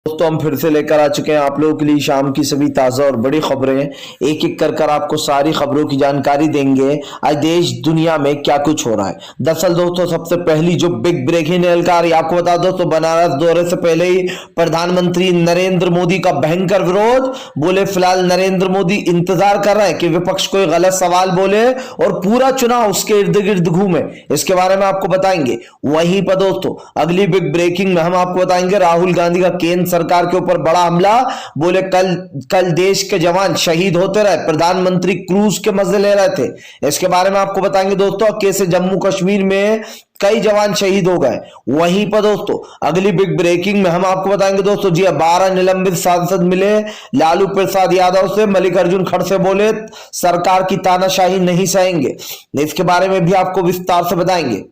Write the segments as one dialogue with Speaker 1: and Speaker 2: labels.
Speaker 1: दोस्तों हम फिर से लेकर आ चुके हैं आप लोगों के लिए शाम की सभी ताजा और बड़ी खबरें। एक एक कर आपको सारी खबरों की जानकारी देंगे आज देश दुनिया में क्या कुछ हो रहा है। दरअसल दोस्तों सबसे पहली जो बिग ब्रेकिंग जानकारी आपको बता दो तो बनारस दौरे से पहले ही प्रधानमंत्री नरेंद्र मोदी का भयंकर विरोध। बोले फिलहाल नरेंद्र मोदी इंतजार कर रहे हैं कि विपक्ष कोई गलत सवाल बोले और पूरा चुनाव उसके इर्द गिर्द घूमे। इसके बारे में आपको बताएंगे। वहीं पर दोस्तों अगली बिग ब्रेकिंग में हम आपको बताएंगे राहुल गांधी का केंद्र सरकार के ऊपर बड़ा हमला। बोले कल देश के जवान शहीद होते रहे, प्रधानमंत्री क्रूज के मजे ले रहे थे। इसके बारे में आपको बताएंगे दोस्तों। कैसे जम्मू कश्मीर में कई जवान शहीद हो गए। वहीं पर दोस्तों अगली बिग ब्रेकिंग में हम आपको बताएंगे दोस्तों जी 12 निलंबित सांसद मिले लालू प्रसाद यादव से। मल्लिकार्जुन खड़से बोले सरकार की तानाशाही नहीं सहेंगे। इसके बारे में भी आपको विस्तार से बताएंगे।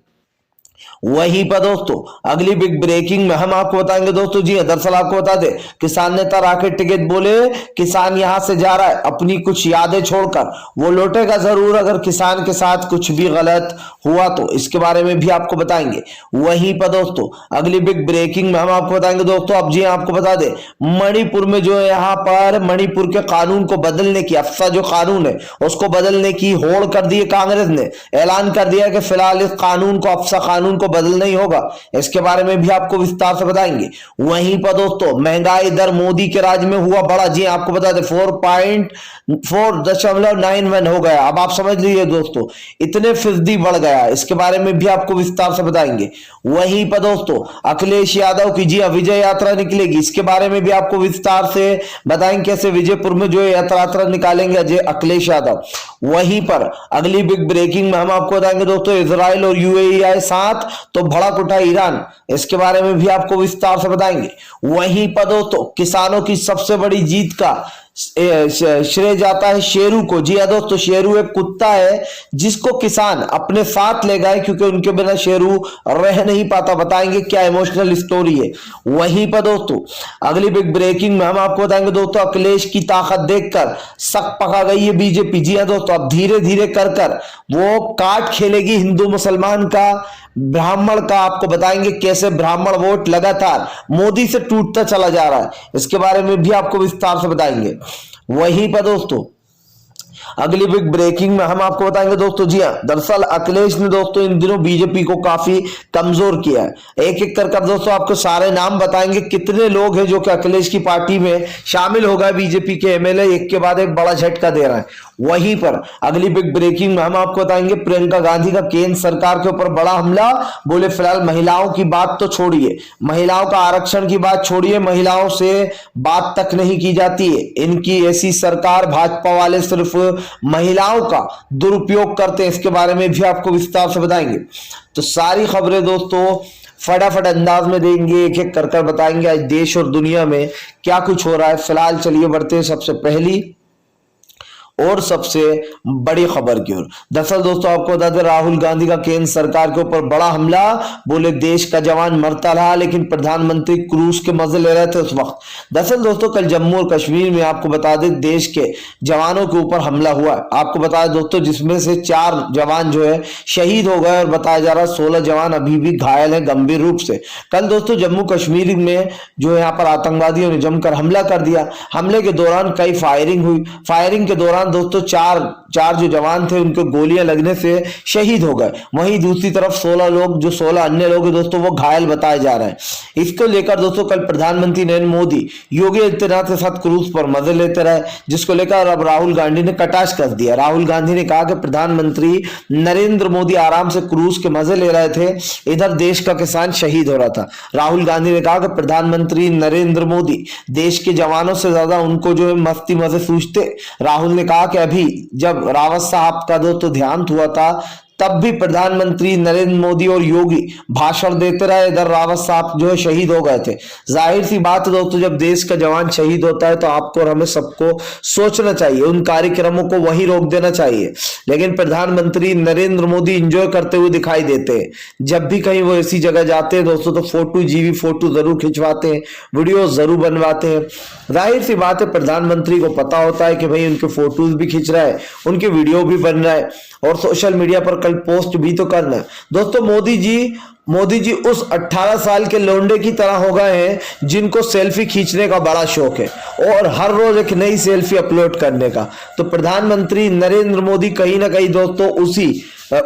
Speaker 1: वहीं पर दोस्तों अगली बिग ब्रेकिंग में हम आपको बताएंगे दोस्तों जी दरअसल आपको बता दें किसान नेता राकेश टिकैत बोले किसान यहां से जा रहा है अपनी कुछ यादें छोड़कर, वो लौटेगा जरूर अगर किसान के साथ कुछ भी गलत हुआ तो। इसके बारे में भी आपको बताएंगे। वहीं पर दोस्तों अगली बिग ब्रेकिंग में हम आपको बताएंगे दोस्तों अब जी आपको बता दें मणिपुर में जो यहाँ पर मणिपुर के कानून को बदलने की अफसा जो कानून है उसको बदलने की होड़ कर दी है। कांग्रेस ने ऐलान कर दिया कि फिलहाल इस कानून को अफसा कानून को बदलना ही होगा। इसके बारे में भी आपको विस्तार से बताएंगे। वहीं पर दोस्तों महंगाई दर मोदी के राज में हुआ बड़ा। जी आपको बता दें 4.91 हो गया। अब आप समझ लीजिए दोस्तों इतने फीसदी बढ़ गया। इसके बारे में भी आपको विस्तार से बताएंगे। वहीं पर दोस्तों अखिलेश यादव की जी विजय यात्रा निकलेगी। इसके बारे में भी आपको विस्तार से बताएंगे कैसे विजयपुर में जो यात्रा निकालेंगे अजय अखिलेश यादव। वहीं पर अगली बिग ब्रेकिंग में हम आपको बताएंगे दोस्तों इजराइल और यूएई आए साथ तो भड़क उठा ईरान। इसके बारे में भी आपको विस्तार से बताएंगे। वहीं पर दोस्तों किसानों की सबसे बड़ी जीत का श्रेय जाता है शेरू को। जी हाँ दोस्तों शेरू एक कुत्ता है जिसको किसान अपने साथ ले गए क्योंकि उनके बिना शेरू रह नहीं पाता। बताएंगे क्या इमोशनल स्टोरी है। वहीं पर दोस्तों अगली बिग ब्रेकिंग में हम आपको बताएंगे दोस्तों अखिलेश की ताकत देखकर सक पका गई है बीजेपी। जी हाँ दोस्तों अब धीरे धीरे कर वो काट खेलेगी हिंदू मुसलमान का ब्राह्मण का। आपको बताएंगे कैसे ब्राह्मण वोट लगातार मोदी से टूटता चला जा रहा है। इसके बारे में भी आपको विस्तार से बताएंगे। वहीं पर दोस्तों अगली बिग ब्रेकिंग में हम आपको बताएंगे दोस्तों जी हाँ दरअसल अखिलेश ने दोस्तों इन दिनों बीजेपी को काफी कमजोर किया है। एक एक कर दोस्तों आपको सारे नाम बताएंगे कितने लोग हैं जो कि अखिलेश की पार्टी में शामिल हो गए। बीजेपी के एमएलए एक के बाद एक बड़ा झटका दे रहे हैं। वहीं पर अगली बिग ब्रेकिंग में हम आपको बताएंगे प्रियंका गांधी का केंद्र सरकार के ऊपर बड़ा हमला। बोले फिलहाल महिलाओं की बात तो छोड़िए, महिलाओं का आरक्षण की बात छोड़िए, महिलाओं से बात तक नहीं की जाती है। इनकी ऐसी सरकार भाजपा वाले सिर्फ महिलाओं का दुरुपयोग करते हैं। इसके बारे में भी आपको विस्तार से बताएंगे। तो सारी खबरें दोस्तों फटाफट अंदाज में देंगे, एक एक कर बताएंगे आज देश और दुनिया में क्या कुछ हो रहा है। फिलहाल चलिए बढ़ते हैं सबसे पहली और सबसे बड़ी खबर की ओर। दरअसल दोस्तों आपको बता दें राहुल गांधी का केंद्र सरकार के ऊपर बड़ा हमला। बोले देश का जवान मरता रहा लेकिन प्रधानमंत्री क्रूज के मजे ले रहे थे उस वक्त। दरअसल दोस्तों कल जम्मू और कश्मीर में आपको बता दें देश के जवानों के ऊपर हमला हुआ। आपको बताया दोस्तों जिसमें से 4 जवान जो है शहीद हो गए और बताया जा रहा है 16 जवान अभी भी घायल हैं गंभीर रूप से। कल दोस्तों जम्मू कश्मीर में जो यहाँ पर आतंकवादियों ने जमकर हमला कर दिया। हमले के दौरान कई फायरिंग हुई। फायरिंग के दौरान दोस्तों चार जो जवान थे उनको गोलियां लगने से शहीद हो गए। वहीं दूसरी तरफ 16 अन्य लोग दोस्तों वो घायल बताए जा रहे हैं। इसको लेकर दोस्तों कल प्रधानमंत्री नरेंद्र मोदी योगी आदित्यनाथ के साथ क्रूज पर मजे लेते रहे, जिसको लेकर अब राहुल गांधी ने कटाक्ष कर दिया। राहुल गांधी ने कहा कि प्रधानमंत्री नरेंद्र मोदी आराम से क्रूज के मजे ले रहे थे, इधर देश का किसान शहीद हो रहा था। राहुल गांधी ने कहा कि प्रधानमंत्री नरेंद्र मोदी देश के जवानों से ज्यादा उनको जो है मस्ती मजे सूझते। राहुल ने कहा कि अभी जब रावत साहब का दोस्तों देहांत हुआ था तब भी प्रधानमंत्री नरेंद्र मोदी और योगी भाषण देते रहे, इधर रावत साहब जो है शहीद हो गए थे। जाहिर सी बात है दोस्तों जब देश का जवान शहीद होता है तो आपको और हमें सबको सोचना चाहिए, उन कार्यक्रमों को वहीं रोक देना चाहिए। लेकिन प्रधानमंत्री नरेंद्र मोदी एंजॉय करते हुए दिखाई देते हैं। जब भी कहीं वो ऐसी जगह जाते हैं दोस्तों तो फोटो जरूर खिंचवाते हैं, वीडियो जरूर बनवाते हैं। जाहिर सी बात है प्रधानमंत्री को पता होता है कि भाई उनके फोटोज भी खींच रहा है, उनके वीडियो भी बन रहा है और सोशल मीडिया पर कल पोस्ट भी तो करना है। दोस्तों मोदी जी मोदी जी उस 18 साल के लौंडे की तरह हो गए हैं जिनको सेल्फी खींचने का बड़ा शौक है और हर रोज एक नई सेल्फी अपलोड करने का। तो प्रधानमंत्री नरेंद्र मोदी कहीं ना कहीं दोस्तों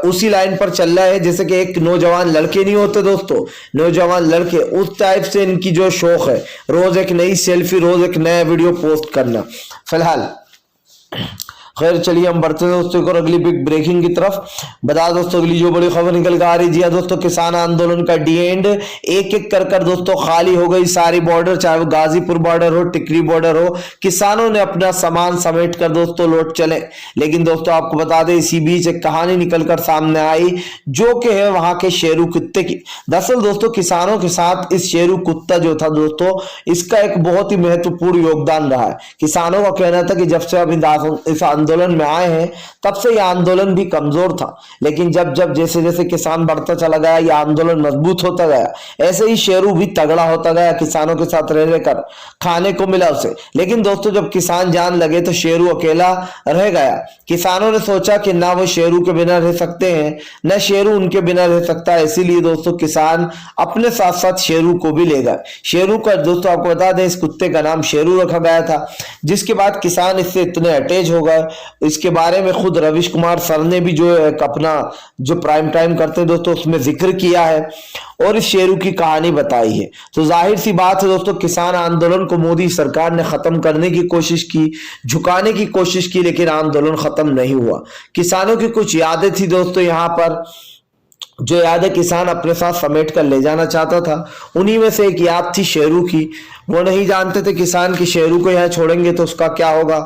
Speaker 1: उसी लाइन पर चल रहा है, जैसे कि एक नौजवान लड़के नहीं होते दोस्तों, नौजवान लड़के उस टाइप से इनकी जो शौक है, रोज एक नई सेल्फी, रोज एक नया वीडियो पोस्ट करना। फिलहाल खैर चलिए हम बढ़ते हैं दोस्तों और अगली बिग ब्रेकिंग की तरफ। बता दोस्तों अगली जो बड़ी खबर निकल के आ रही है दोस्तों, किसान आंदोलन का डी एंड, एक एक कर दोस्तों खाली हो गई सारी बॉर्डर, चाहे वो गाजीपुर बॉर्डर हो, टिकरी बॉर्डर हो, किसानों ने अपना सामान समेट कर दोस्तों लौट चले। लेकिन दोस्तों आपको बता दें इसी बीच एक कहानी निकलकर सामने आई जो कि है वहां के शेरू कुत्ते की। दरअसल दोस्तों किसानों के साथ इस शेरू कुत्ता जो था दोस्तों, इसका एक बहुत ही महत्वपूर्ण योगदान रहा है। किसानों का कहना था कि जब से अब इस आंदोलन में आए हैं तब से यह आंदोलन भी कमजोर था, लेकिन जब जब जैसे जैसे किसान बढ़ता चला गया, यह आंदोलन मजबूत होता गया, ऐसे ही शेरू भी तगड़ा होता गया, किसानों के साथ रह रहकर खाने को मिला उसे। लेकिन दोस्तों जब किसान जान लगे तो शेरू अकेला रह गया। किसानों ने सोचा कि ना वो शेरू के बिना रह सकते हैं, न शेरू उनके बिना रह सकता है, इसीलिए दोस्तों किसान अपने साथ साथ शेरू को भी ले गए। शेरू का दोस्तों आपको बता दें इस कुत्ते का नाम शेरू रखा गया था, जिसके बाद किसान इससे इतने अटैच हो गए। इसके बारे में खुद रविश कुमार सर ने भी जो अपना जो प्राइम टाइम करते हैं दोस्तों उसमें जिक्र किया है और इस शेरू की कहानी बताई है। तो जाहिर सी बात है दोस्तों किसान आंदोलन को मोदी सरकार ने खत्म करने की कोशिश की, झुकाने की कोशिश की, लेकिन आंदोलन खत्म नहीं हुआ। किसानों की कुछ यादें थी दोस्तों यहाँ पर, जो यादें किसान अपने साथ समेट कर ले जाना चाहता था, उन्हीं में से एक याद थी शेरू की। वो नहीं जानते थे किसान की शेरू को यहाँ छोड़ेंगे तो उसका क्या होगा,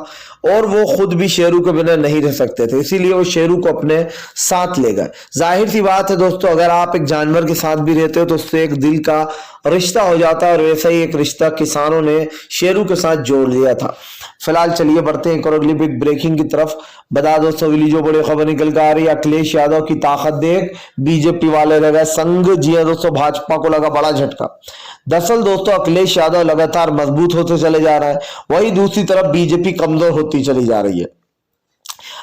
Speaker 1: और वो खुद भी शेरू के बिना नहीं रह सकते थे, इसीलिए वो शेरू को अपने साथ ले गए। जाहिर सी बात है दोस्तों अगर आप एक जानवर के साथ भी रहते हो तो उससे एक दिल का रिश्ता हो जाता है, और वैसा ही एक रिश्ता किसानों ने शेरू के साथ जोड़ लिया था। फिलहाल चलिए बढ़ते हैं एक और अगली बिग ब्रेकिंग की तरफ। बता दोस्तों अगली जो बड़ी खबर निकल कर आ रही है, अखिलेश यादव की ताकत देख बीजेपी वाले लगा संग। जी हां दोस्तों भाजपा को लगा बड़ा झटका। दरअसल दोस्तों अखिलेश यादव लगातार मजबूत होते चले जा रहा है, वही दूसरी तरफ बीजेपी कमजोर होती चली जा रही है।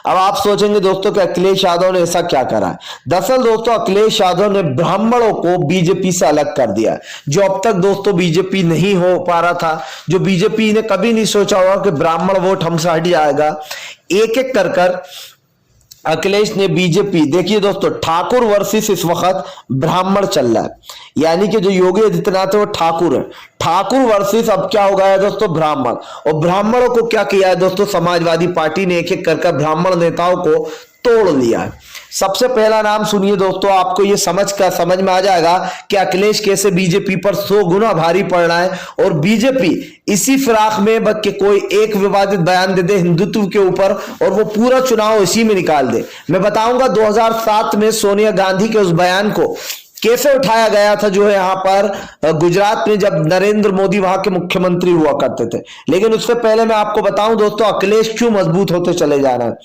Speaker 1: अब आप सोचेंगे दोस्तों कि अखिलेश यादव ने ऐसा क्या करा है। दरअसल दोस्तों अखिलेश यादव ने ब्राह्मणों को बीजेपी से अलग कर दिया, जो अब तक दोस्तों बीजेपी नहीं हो पा रहा था, जो बीजेपी ने कभी नहीं सोचा होगा कि ब्राह्मण वोट हमसे हट जाएगा। एक एक कर अखिलेश ने बीजेपी, देखिए दोस्तों ठाकुर वर्सेस इस वक्त ब्राह्मण चल रहा है, यानी कि जो योगी आदित्यनाथ है वो ठाकुर है, ठाकुर वर्सेस अब क्या हो गया है दोस्तों ब्राह्मण। और ब्राह्मणों को क्या किया है दोस्तों समाजवादी पार्टी ने, एक एक कर ब्राह्मण नेताओं को तोड़ लिया है। सबसे पहला नाम सुनिए दोस्तों, आपको ये समझ में आ जाएगा कि अखिलेश कैसे बीजेपी पर 100 गुना भारी पड़ रहा है, और बीजेपी इसी फिराक में कि कोई एक विवादित बयान दे दे हिंदुत्व के ऊपर और वो पूरा चुनाव इसी में निकाल दे। मैं बताऊंगा 2007 में सोनिया गांधी के उस बयान को कैसे उठाया गया था, जो है यहाँ पर गुजरात में जब नरेंद्र मोदी वहां के मुख्यमंत्री हुआ करते थे। लेकिन उससे पहले मैं आपको बताऊं दोस्तों अखिलेश क्यों मजबूत होते चले जा रहे हैं।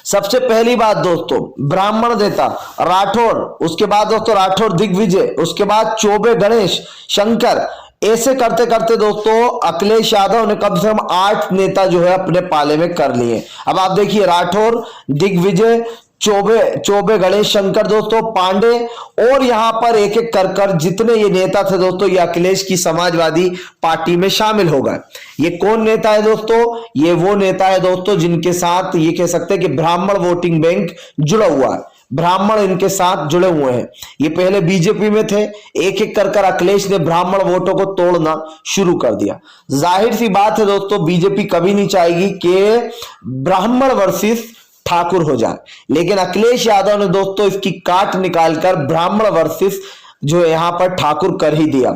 Speaker 1: सबसे पहली बात दोस्तों ब्राह्मण नेता राठौर, उसके बाद दोस्तों राठौर दिग्विजय, उसके बाद चौबे गणेश शंकर, ऐसे करते करते दोस्तों अखिलेश यादव ने कम से कम 8 नेता जो है अपने पाले में कर लिए। अब आप देखिए राठौर, दिग्विजय, चौबे गणेश शंकर दोस्तों, पांडे, और यहां पर एक एक कर जितने ये नेता थे दोस्तों ये अखिलेश की समाजवादी पार्टी में शामिल हो गए। ये कौन नेता है दोस्तों, ये वो नेता है दोस्तों जिनके साथ ये कह सकते हैं कि ब्राह्मण वोटिंग बैंक जुड़ा हुआ है, ब्राह्मण इनके साथ जुड़े हुए हैं। ये पहले बीजेपी में थे, एक एक कर अखिलेश ने ब्राह्मण वोटों को तोड़ना शुरू कर दिया। जाहिर सी बात है दोस्तों बीजेपी कभी नहीं चाहेगी कि ब्राह्मण वर्सेस ठाकुर हो जाए, लेकिन अखिलेश यादव ने दोस्तों इसकी काट निकालकर ब्राह्मण वर्सेस जो यहां पर ठाकुर कर ही दिया।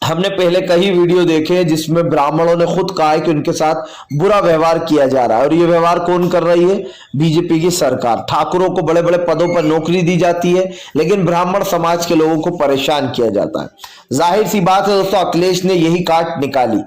Speaker 1: हमने पहले कई वीडियो देखे जिसमें ब्राह्मणों ने खुद कहा है कि उनके साथ बुरा व्यवहार किया जा रहा है, और ये व्यवहार कौन कर रही है, बीजेपी की सरकार। ठाकुरों को बड़े बड़े पदों पर नौकरी दी जाती है, लेकिन ब्राह्मण समाज के लोगों को परेशान किया जाता है। जाहिर सी बात है दोस्तों अखिलेश ने यही काट निकाली।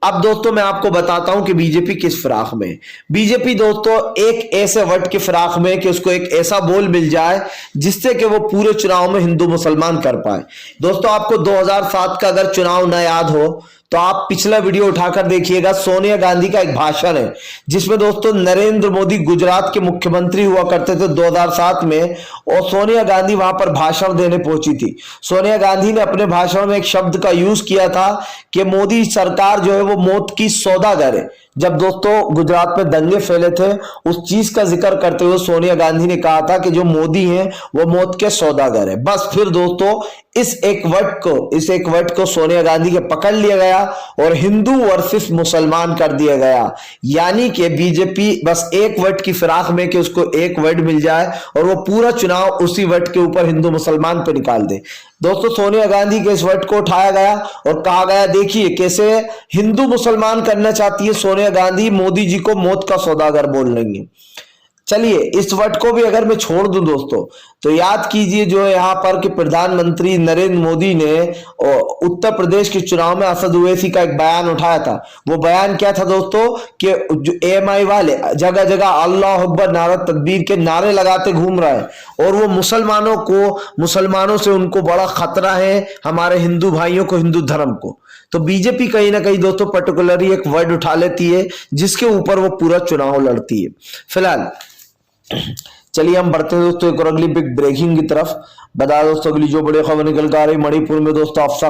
Speaker 1: अब दोस्तों मैं आपको बताता हूं कि बीजेपी किस फिराक में है। बीजेपी दोस्तों एक ऐसे वट की फिराक में है कि उसको एक ऐसा बोल मिल जाए जिससे कि वो पूरे चुनाव में हिंदू मुसलमान कर पाए। दोस्तों आपको 2007 का अगर चुनाव न याद हो तो आप पिछला वीडियो उठाकर देखिएगा, सोनिया गांधी का एक भाषण है जिसमें दोस्तों नरेंद्र मोदी गुजरात के मुख्यमंत्री हुआ करते थे 2007 में, और सोनिया गांधी वहां पर भाषण देने पहुंची थी। सोनिया गांधी ने अपने भाषण में एक शब्द का यूज किया था कि मोदी सरकार जो है वो मौत की सौदागर है। जब दोस्तों गुजरात में दंगे फैले थे, उस चीज का जिक्र करते हुए सोनिया गांधी ने कहा था कि जो मोदी हैं वो मौत के सौदागर है। बस फिर दोस्तों इस एक वर्ड को सोनिया गांधी के पकड़ लिया गया और हिंदू वर्सेस मुसलमान कर दिया गया। यानी कि बीजेपी बस एक वर्ड की फिराक में कि उसको एक वर्ड मिल जाए और वो पूरा चुनाव उसी वर्ड के ऊपर हिंदू मुसलमान पे निकाल दे। दोस्तों सोनिया गांधी के इस वर्ड को उठाया गया और कहा गया, देखिए कैसे हिंदू मुसलमान करना चाहती है सोनिया गांधी, मोदी जी को मौत का सौदागर बोल रही है। चलिए इस वर्ड को भी अगर मैं छोड़ दूं दोस्तों, तो याद कीजिए जो है यहाँ पर कि प्रधानमंत्री नरेंद्र मोदी ने उत्तर प्रदेश के चुनाव में असद ओवैसी का एक बयान उठाया था। वो बयान क्या था दोस्तों कि जो एएमआई वाले जगह जगह अल्लाह अकबर नारा तकबीर के नारे लगाते घूम रहा है और वो मुसलमानों से उनको बड़ा खतरा है, हमारे हिंदू भाइयों को, हिंदू धर्म को। तो बीजेपी कहीं ना कहीं दोस्तों पर्टिकुलरली एक वर्ड उठा लेती है जिसके ऊपर वो पूरा चुनाव लड़ती है। फिलहाल चलिए हम बढ़ते हैं दोस्तों एक और अगली बिग ब्रेकिंग की तरफ। बता दोस्तों अगली जो बड़ी खबर निकल कर आ रही, मणिपुर में दोस्तों अफसा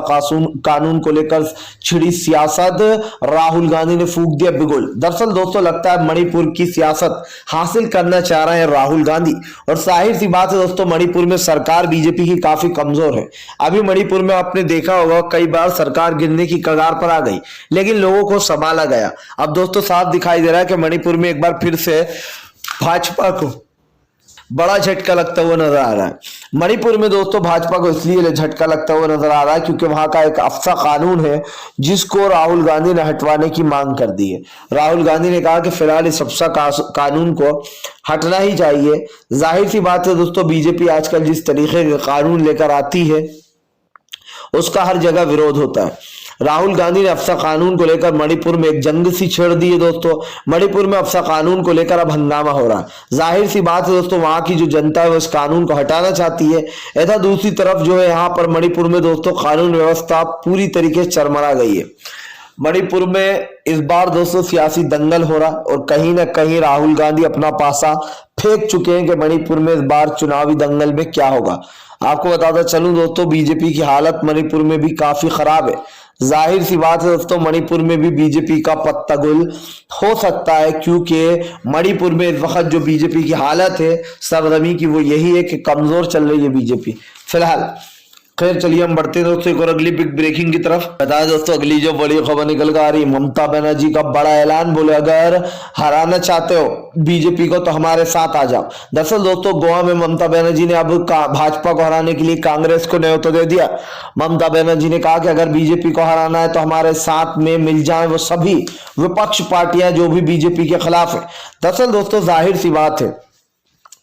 Speaker 1: कानून को लेकर छिड़ी सियासत, राहुल गांधी ने फूंक दिया बिगुल। दरअसल दोस्तों लगता है मणिपुर की सियासत हासिल करना चाह रहे हैं राहुल गांधी, और जाहिर सी बात है दोस्तों मणिपुर में सरकार बीजेपी की काफी कमजोर है। अभी मणिपुर में आपने देखा होगा कई बार सरकार गिरने की कगार पर आ गई, लेकिन लोगों को संभाला गया। अब दोस्तों साफ दिखाई दे रहा है कि मणिपुर में एक बार फिर से भाजपा को बड़ा झटका लगता हुआ नजर आ रहा है। मणिपुर में दोस्तों भाजपा को इसलिए झटका लगता हुआ नजर आ रहा है क्योंकि वहां का एक अफसा कानून है जिसको राहुल गांधी ने हटवाने की मांग कर दी है। राहुल गांधी ने कहा कि फिलहाल इस अफसा कानून को हटना ही चाहिए। जाहिर सी बात है दोस्तों बीजेपी आजकल जिस तरीके के कानून लेकर आती है उसका हर जगह विरोध होता है। राहुल गांधी ने अफसा कानून को लेकर मणिपुर में एक जंग सी छेड़ दी है दोस्तों। मणिपुर में अफसा कानून को लेकर अब हंगामा हो रहा है। जाहिर सी बात है दोस्तों वहां की जो जनता है वो इस कानून को हटाना चाहती है। ऐसा दूसरी तरफ जो है यहाँ पर मणिपुर में दोस्तों कानून व्यवस्था पूरी तरीके से चरमरा गई है। मणिपुर में इस बार दोस्तों सियासी दंगल हो रहा और कहीं ना कहीं राहुल गांधी अपना पासा फेंक चुके हैं कि मणिपुर में इस बार चुनावी दंगल में क्या होगा। आपको बताता चलूं दोस्तों बीजेपी की हालत मणिपुर में भी काफी खराब है। जाहिर सी बात है दोस्तों मणिपुर में भी बीजेपी का पत्ता गुल हो सकता है, क्योंकि मणिपुर में इस वक्त जो बीजेपी की हालत है सरजमी की वो यही है कि कमजोर चल रही है बीजेपी। फिलहाल खैर चलिए हम बढ़ते हैं दोस्तों एक और अगली बिग ब्रेकिंग की तरफ। बताया दोस्तों अगली जो बड़ी खबर निकल कर आ रही, ममता बनर्जी का बड़ा ऐलान, बोले अगर हराना चाहते हो बीजेपी को तो हमारे साथ आ जाओ। दरअसल दोस्तों गोवा में ममता बनर्जी ने अब भाजपा को हराने के लिए कांग्रेस को न्योता दे दिया। ममता बनर्जी ने कहा कि अगर बीजेपी को हराना है तो हमारे साथ में मिल जाए वो सभी विपक्ष पार्टियां जो भी बीजेपी के खिलाफ है। दरअसल दोस्तों जाहिर सी बात है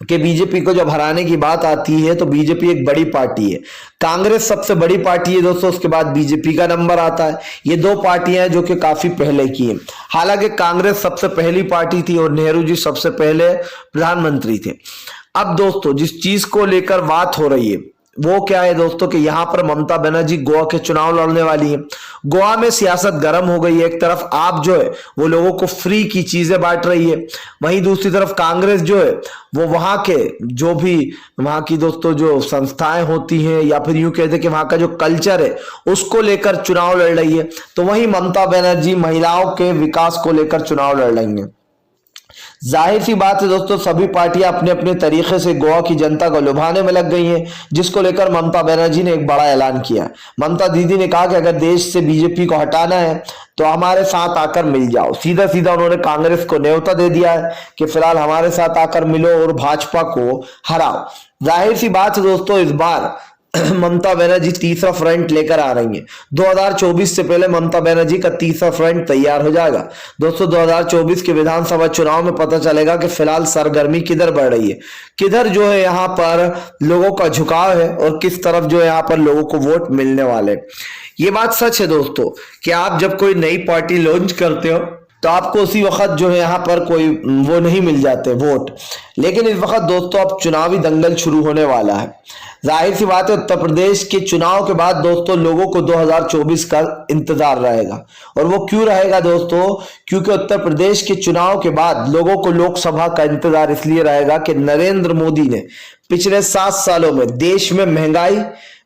Speaker 1: कि बीजेपी को जब हराने की बात आती है तो बीजेपी एक बड़ी पार्टी है, कांग्रेस सबसे बड़ी पार्टी है दोस्तों, उसके बाद बीजेपी का नंबर आता है। ये दो पार्टियां हैं जो कि काफी पहले की हैं। हालांकि कांग्रेस सबसे पहली पार्टी थी और नेहरू जी सबसे पहले प्रधानमंत्री थे। अब दोस्तों जिस चीज को लेकर बात हो रही है वो क्या है दोस्तों कि यहाँ पर ममता बनर्जी गोवा के चुनाव लड़ने वाली है। गोवा में सियासत गर्म हो गई है। एक तरफ आप जो है वो लोगों को फ्री की चीजें बांट रही है, वहीं दूसरी तरफ कांग्रेस जो है वो वहां के जो भी वहां की दोस्तों जो संस्थाएं होती हैं या फिर यूं कहते हैं कि वहां का जो कल्चर है उसको लेकर चुनाव लड़ रही है। तो वहीं ममता बनर्जी महिलाओं के विकास को लेकर चुनाव लड़ रही है। जाहिर सी बात है दोस्तों सभी पार्टियां अपने अपने तरीके से गोवा की जनता को लुभाने में लग गई हैं, जिसको लेकर ममता बनर्जी ने एक बड़ा ऐलान किया। ममता दीदी ने कहा कि अगर देश से बीजेपी को हटाना है तो हमारे साथ आकर मिल जाओ। सीधा सीधा उन्होंने कांग्रेस को न्योता दे दिया है कि फिलहाल हमारे साथ आकर मिलो और भाजपा को हराओ। जाहिर सी बात है दोस्तों इस बार ममता बनर्जी तीसरा फ्रंट लेकर आ रही है। 2024 से पहले ममता बनर्जी का तीसरा फ्रंट तैयार हो जाएगा। दोस्तों 2024 के विधानसभा चुनाव में पता चलेगा कि फिलहाल सरगर्मी किधर बढ़ रही है, किधर जो है यहाँ पर लोगों का झुकाव है और किस तरफ जो है यहाँ पर लोगों को वोट मिलने वाले। ये बात सच है दोस्तों कि आप जब कोई नई पार्टी लॉन्च करते हो तो आपको उसी वक्त जो है यहाँ पर कोई वो नहीं मिल जाते वोट। लेकिन इस वक्त दोस्तों अब चुनावी दंगल शुरू होने वाला है। जाहिर सी बात है उत्तर प्रदेश के चुनाव के बाद दोस्तों लोगों को 2024 का इंतजार रहेगा। और वो क्यों रहेगा दोस्तों? क्योंकि उत्तर प्रदेश के चुनाव के बाद लोगों को लोकसभा का इंतजार इसलिए रहेगा कि नरेंद्र मोदी ने पिछले 7 सालों में देश में महंगाई,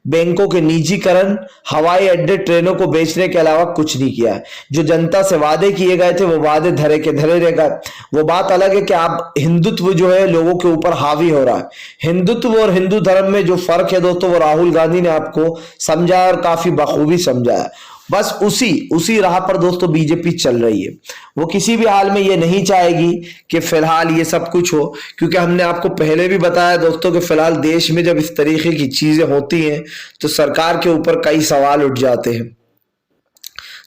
Speaker 1: बैंकों के निजीकरण, हवाई अड्डे, ट्रेनों को बेचने के अलावा कुछ नहीं किया है। जो जनता से वादे किए गए थे वो वादे धरे के धरे रह गए। वो बात अलग है कि आप हिंदुत्व जो है लोगों के ऊपर हावी हो रहा है। हिंदुत्व और हिंदू धर्म में जो फर्क है दोस्तों वो राहुल गांधी ने आपको समझाया और काफी बखूबी समझाया। बस उसी राह पर दोस्तों बीजेपी चल रही है। वो किसी भी हाल में ये नहीं चाहेगी कि फिलहाल ये सब कुछ हो, क्योंकि हमने आपको पहले भी बताया दोस्तों कि फिलहाल देश में जब इस तरीके की चीजें होती हैं तो सरकार के ऊपर कई सवाल उठ जाते हैं।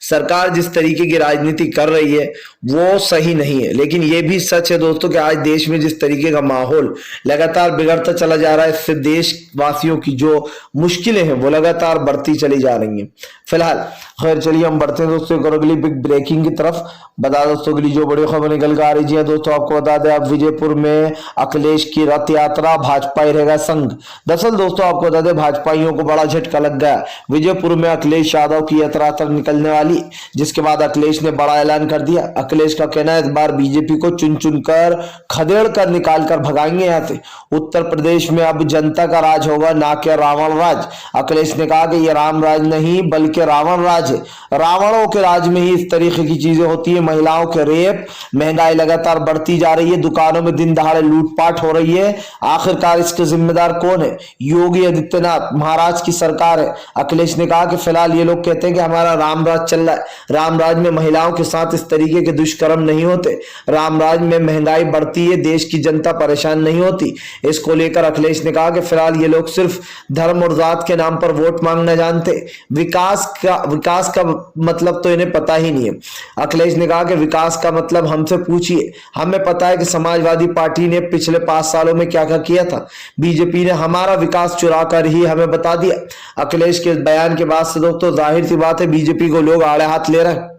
Speaker 1: सरकार जिस तरीके की राजनीति कर रही है वो सही नहीं है। लेकिन ये भी सच है दोस्तों कि आज देश में जिस तरीके का माहौल लगातार बिगड़ता चला जा रहा है, इससे देशवासियों की जो मुश्किलें हैं वो लगातार बढ़ती चली जा रही हैं। फिलहाल खैर चलिए हम बढ़ते हैं दोस्तों एक और अगली बिग ब्रेकिंग की तरफ। बता दोस्तों अगली जो बड़ी खबर निकल कर आ रही है दोस्तों, आपको बता दें अब विजयपुर में अखिलेश की रथ यात्रा, भाजपा ही रहेगा संग। दरअसल दोस्तों आपको बता दें भाजपाइयों को बड़ा झटका लग गया। विजयपुर में अखिलेश यादव की यात्रा निकलने वाली, जिसके बाद अखिलेश ने बड़ा ऐलान कर दिया। अखिलेश का कहना है इस बार बीजेपी को चुन चुन कर खदेड़ कर निकाल कर भगाएंगे यहाँ से। उत्तर प्रदेश में अब जनता का राज होगा, ना कि रावण राज। अखिलेश ने कहा कि यह राम राज नहीं बल्कि रावण राज है। रावणों के राज में ही इस तरीके की चीजें होती है। महिलाओं के रेप, महंगाई लगातार बढ़ती जा रही है, दुकानों में दिन दहाड़े लूटपाट हो रही है। आखिरकार इसके जिम्मेदार कौन है? योगी आदित्यनाथ, महाराष्ट्र की सरकार है। अखिलेश ने कहा कि फिलहाल ये लोग कहते हैं कि हमारा राम राज चल रहा है। राम राज में महिलाओं के साथ इस तरीके के दुष्कर्म नहीं होते। राम राज में महंगाई बढ़ती है, देश की जनता परेशान नहीं होती। इसको लेकर अखिलेश ने कहा कि फिलहाल ये लोग सिर्फ धर्म और जात के नाम पर वोट मांगना जानते। विकास का मतलब तो इन्हें पता ही नहीं है। अखिलेश ने कहा कि विकास का मतलब हमसे पूछिए, हमें पता है कि समाजवादी पार्टी ने पिछले 5 सालों में क्या क्या किया था। बीजेपी ने हमारा विकास चुरा कर ही हमें बता दिया। अखिलेश के बयान के बाद से दोस्तों जाहिर सी बात है बीजेपी को लोग आड़े हाथ ले रहे हैं।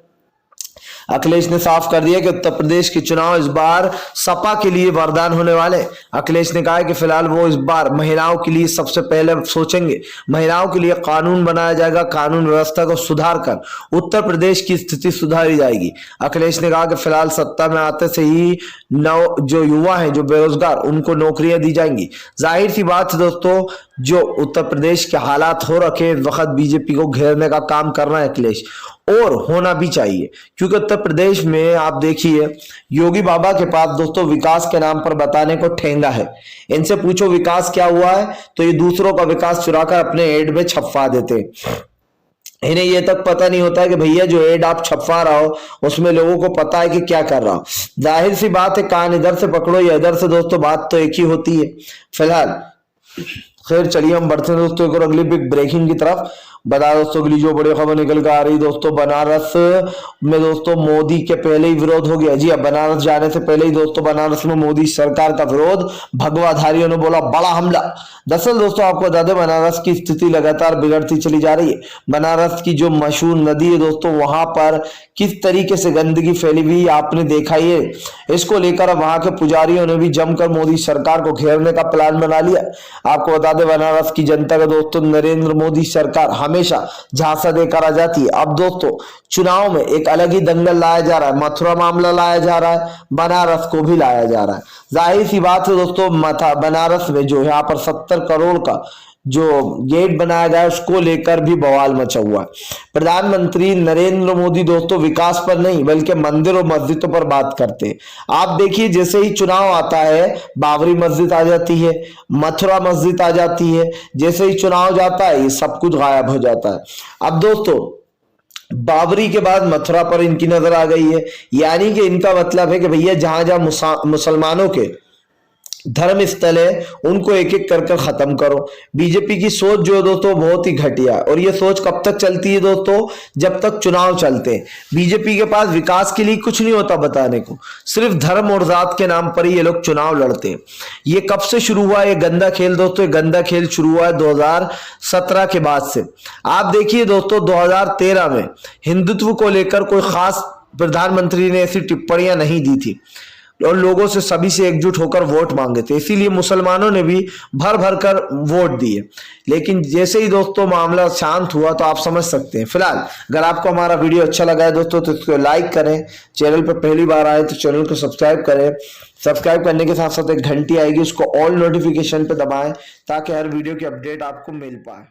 Speaker 1: अखिलेश ने साफ कर दिया कि उत्तर प्रदेश के चुनाव इस बार सपा के लिए वरदान होने वाले। अखिलेश ने कहा कि फिलहाल वो इस बार महिलाओं के लिए सबसे पहले सोचेंगे। महिलाओं के लिए कानून बनाया जाएगा, कानून व्यवस्था को सुधार कर उत्तर प्रदेश की स्थिति सुधारी जाएगी। अखिलेश ने कहा कि फिलहाल सत्ता में आते से ही जो युवा हैं, जो बेरोजगार, उनको नौकरियां दी जाएंगी। जाहिर सी बात है दोस्तों जो उत्तर प्रदेश के हालात हो रखे वक्त बीजेपी को घेरने का काम कर रहा है अखिलेश, और होना भी चाहिए। क्योंकि उत्तर प्रदेश में आप देखिए योगी बाबा के पास दोस्तों विकास के नाम पर बताने को ठेंगा है। इनसे पूछो विकास क्या हुआ है तो ये दूसरों का विकास चुराकर अपने एड में छपवा देते। इन्हें ये तक पता नहीं होता है कि भैया जो एड आप छपवा रहा हो उसमें लोगों को पता है कि क्या कर रहा हो। जाहिर सी बात है कान इधर से पकड़ो या इधर से दोस्तों, बात तो एक ही होती है। फिलहाल खैर चलिए हम बढ़ते हैं दोस्तों एक और अगली बिग ब्रेकिंग की तरफ। बता दोस्तों अगली जो बड़ी खबर निकल कर आ रही दोस्तों, बनारस में दोस्तों मोदी के पहले ही विरोध हो गया। जी अब बनारस जाने से पहले ही दोस्तों बनारस में मोदी सरकार का विरोध, भगवाधारियों ने बोला बड़ा हमला। दरअसल दोस्तों आपको बता दें बनारस की स्थिति लगातार बिगड़ती चली जा रही है। बनारस की जो मशहूर नदी है दोस्तों वहां पर किस तरीके से गंदगी फैली हुई आपने देखा ही है। इसको लेकर अब वहां के पुजारियों ने भी जमकर मोदी सरकार को घेरने का प्लान बना लिया। आपको बता दें बनारस की जनता का दोस्तों नरेंद्र मोदी सरकार हमेशा झांसा देकर आ जाती है। अब दोस्तों चुनाव में एक अलग ही दंगल लाया जा रहा है, मथुरा मामला लाया जा रहा है, बनारस को भी लाया जा रहा है। जाहिर सी बात है दोस्तों बनारस में जो यहाँ पर 70 करोड़ का जो गेट बनाया गया है उसको लेकर भी बवाल मचा हुआ है। प्रधानमंत्री नरेंद्र मोदी दोस्तों विकास पर नहीं बल्कि मंदिर और मस्जिदों पर बात करते हैं। आप देखिए जैसे ही चुनाव आता है बाबरी मस्जिद आ जाती है, मथुरा मस्जिद आ जाती है, जैसे ही चुनाव जाता है ये सब कुछ गायब हो जाता है। अब दोस्तों बाबरी के बाद मथुरा पर इनकी नजर आ गई है, यानी कि इनका मतलब है कि भैया जहां जहां मुसलमानों के धर्म स्थल है उनको एक एक कर कर खत्म करो। बीजेपी की सोच जो है दोस्तों बहुत ही घटिया है, और ये सोच कब तक चलती है दोस्तों? जब तक चुनाव चलते हैं। बीजेपी के पास विकास के लिए कुछ नहीं होता बताने को, सिर्फ धर्म और जात के नाम पर ही ये लोग चुनाव लड़ते हैं। ये कब से शुरू हुआ ये गंदा खेल दोस्तों? ये गंदा खेल शुरू हुआ है 2017 के बाद से। आप देखिए दोस्तों 2013 में हिंदुत्व को लेकर कोई खास प्रधानमंत्री ने ऐसी टिप्पणियां नहीं दी थी और लोगों से सभी से एकजुट होकर वोट मांगे थे, इसीलिए मुसलमानों ने भी भर भर कर वोट दिए। लेकिन जैसे ही दोस्तों मामला शांत हुआ तो आप समझ सकते हैं। फिलहाल अगर आपको हमारा वीडियो अच्छा लगा है दोस्तों तो इसको लाइक करें, चैनल पर पहली बार आए तो चैनल को सब्सक्राइब करें, सब्सक्राइब करने के साथ साथ एक घंटी आएगी उसको ऑल नोटिफिकेशन पे दबाएं ताकि हर वीडियो की अपडेट आपको मिल पाए।